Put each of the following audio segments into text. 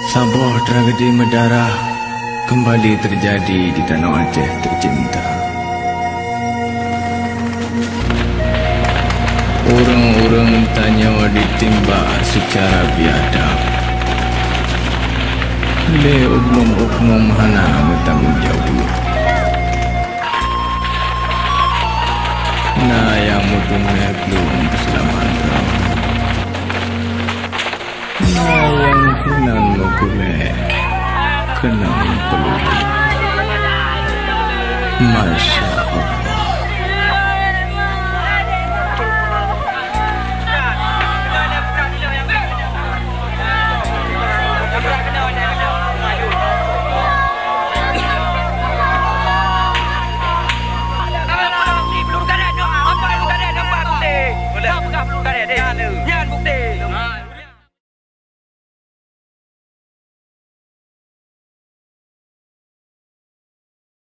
Sebuah tragedi mendarah kembali terjadi di tanah Aceh tercinta. Orang-orang tanya ditimba secara biadab. Le oknum-oknum hana bertanggungjawab. Nah yang mudungnya belum keselamatan. Yang kenang mengkulek, kenang peluru. Masya Allah.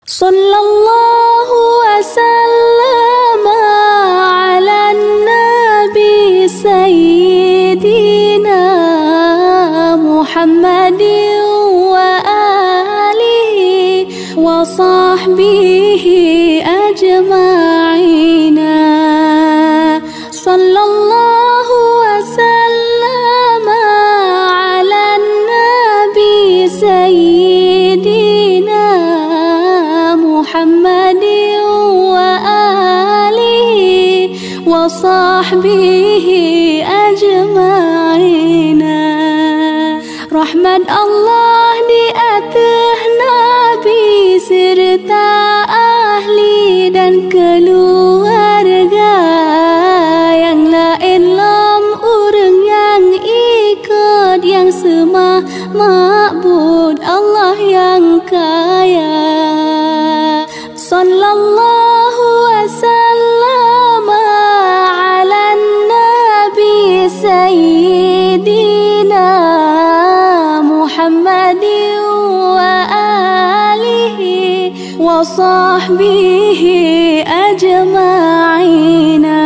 Sallallahu wasallam ala nabi sayyidina Muhammadin wa alihi wa sahbihi ajma'ina. Sallallahu wasallam ala nabi sayyidina Muhammadin wa alihi wa sahbihi ajma'ina. Rahmat Allah di atas Nabi serta ahli dan keluarga yang lain lam urang yang ikut yang semua ma'bud Allah yang kaya. Sallallahu wasallam ala nabi sayyidina Muhammadin wa alihi wa sahbihi ajma'ina.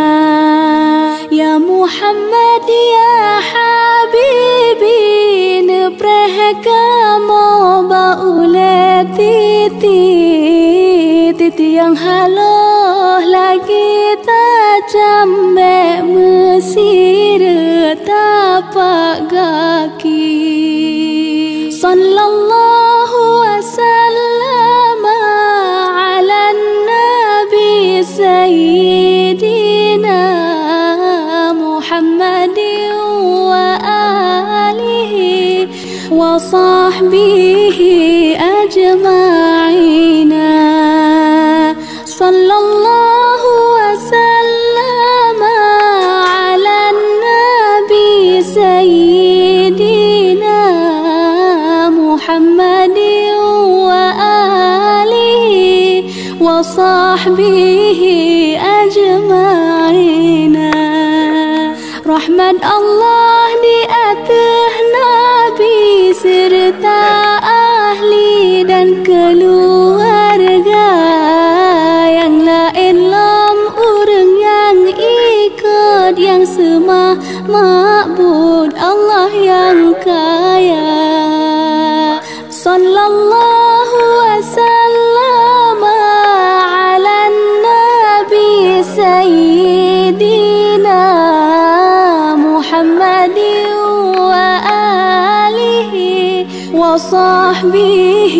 Ya Muhammad ya habibi nepreh kamu baule titi yang haloh lagi tajam mesir tapak kaki. Sallallahu wasallam ala nabi sayyidina Muhammadin wa alihi wa sahbihi ajma'ina. Sallallahu wasallam ala nabi sayyidina Muhammadin wa alihi wa sahbihi ajma'ina. Rahmat Allah di atas Nabi serta ahli dan keluarga yang lain lam urang yang ikut yang semua ma'bud Allah yang kaya. Sallallahu wasallam ala nabi sayyidina Muhammad وصحبه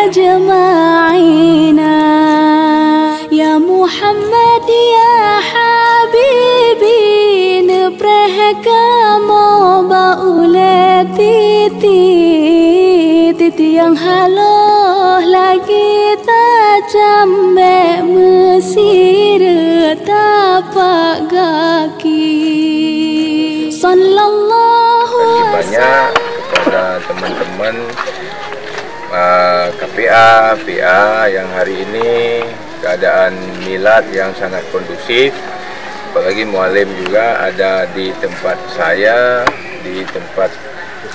أجمعين يا محمد يا حبيبي نبره kamu baule titi yang haloh lagi tajam mesir tapak kaki sallallahu alaihi wasallam. Kepada teman-teman KPA, PA yang hari ini keadaan milad yang sangat kondusif. Apalagi mualim juga ada di tempat saya, di tempat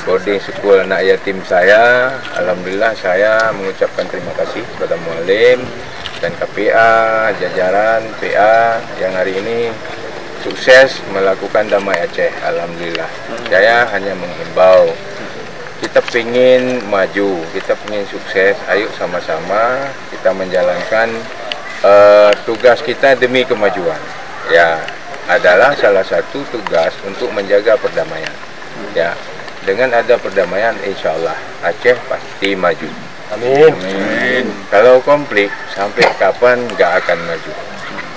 boarding school anak yatim saya. Alhamdulillah saya mengucapkan terima kasih kepada mualim dan KPA, jajaran PA yang hari ini sukses melakukan Damai Aceh. Alhamdulillah. Saya hanya menghimbau, kita ingin maju, kita ingin sukses, ayo sama-sama kita menjalankan tugas kita demi kemajuan. Ya, adalah salah satu tugas untuk menjaga perdamaian. Ya, dengan ada perdamaian, insya Allah Aceh pasti maju. Amin. Amin. Kalau konflik sampai kapan nggak akan maju,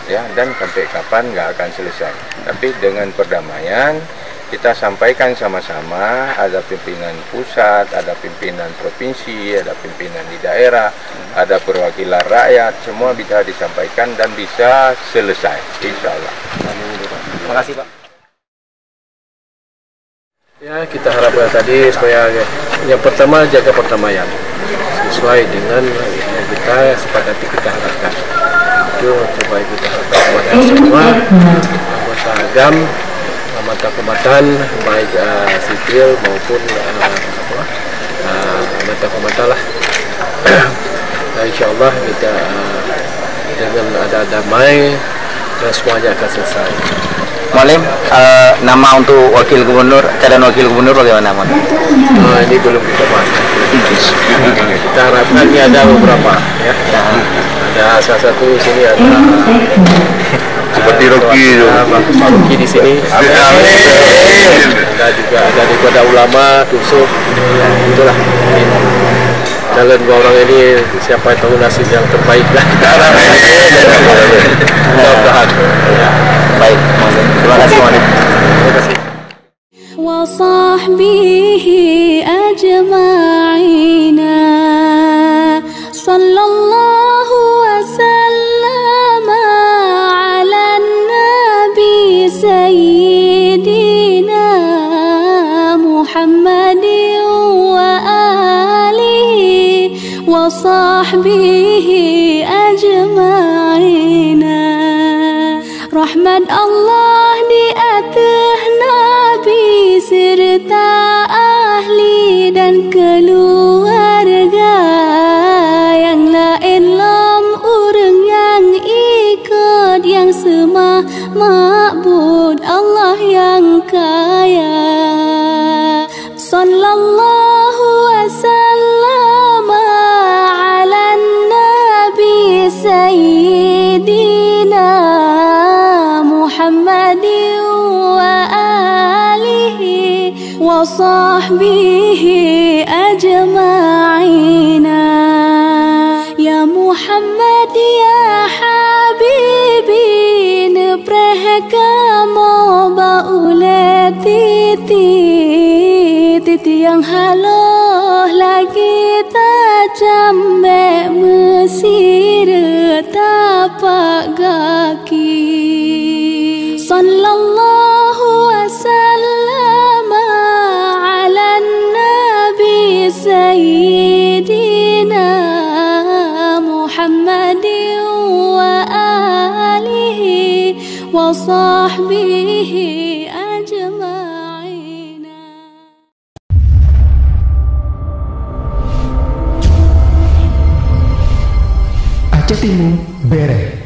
ya, dan sampai kapan nggak akan selesai. Tapi dengan perdamaian kita sampaikan sama-sama, ada pimpinan pusat, ada pimpinan provinsi, ada pimpinan di daerah, ada perwakilan rakyat, semua bisa disampaikan dan bisa selesai, insya Allah. Terima kasih Pak. Ya, kita harapkan tadi supaya yang pertama jaga perdamaian sesuai dengan yang kita sepakati kita harapkan. Itu terbaik kita harapkan kepada semua anggota AGAM, mata-mata baik sipil maupun mata-mata lah. Insya Allah kita dengan ada damai dan semuanya akan selesai. Mualim, nama untuk wakil gubernur, calon wakil gubernur bagaimana Mualim? Ini belum kita bahas. Kita harapkan ini ada beberapa, ya. Ada salah satu sini ada seperti Rocky itu. Pak Rocky di sini. Amin. Ada juga ada daripada ulama, tusuk. Itulah. Jalan dua orang ini siapa yang tahu nasib yang terbaik lah. Mudah-mudahan. Baik, terima kasih Mualim. Terima kasih. وصحبه أجمعين صلى الله وسلم على النبي سيدنا محمد وآله وصحبه أجمعين rahmat Allah di atas Nabi serta ahli dan keluarga yang lain lam orang yang ikut yang semua ma'bud Allah yang kaya sallallahu wasallam ala nabi sayyidina محمد وآله وصحبه أجمعين يا محمد يا حبيبي نبره kamu baule titi yang haloh lagi tajam mesir tapak kaki sallallahu wasallam ala nabi sayyidina Muhammad wa alihi wa sahbihi ajma'in. Aceh Timur Bere.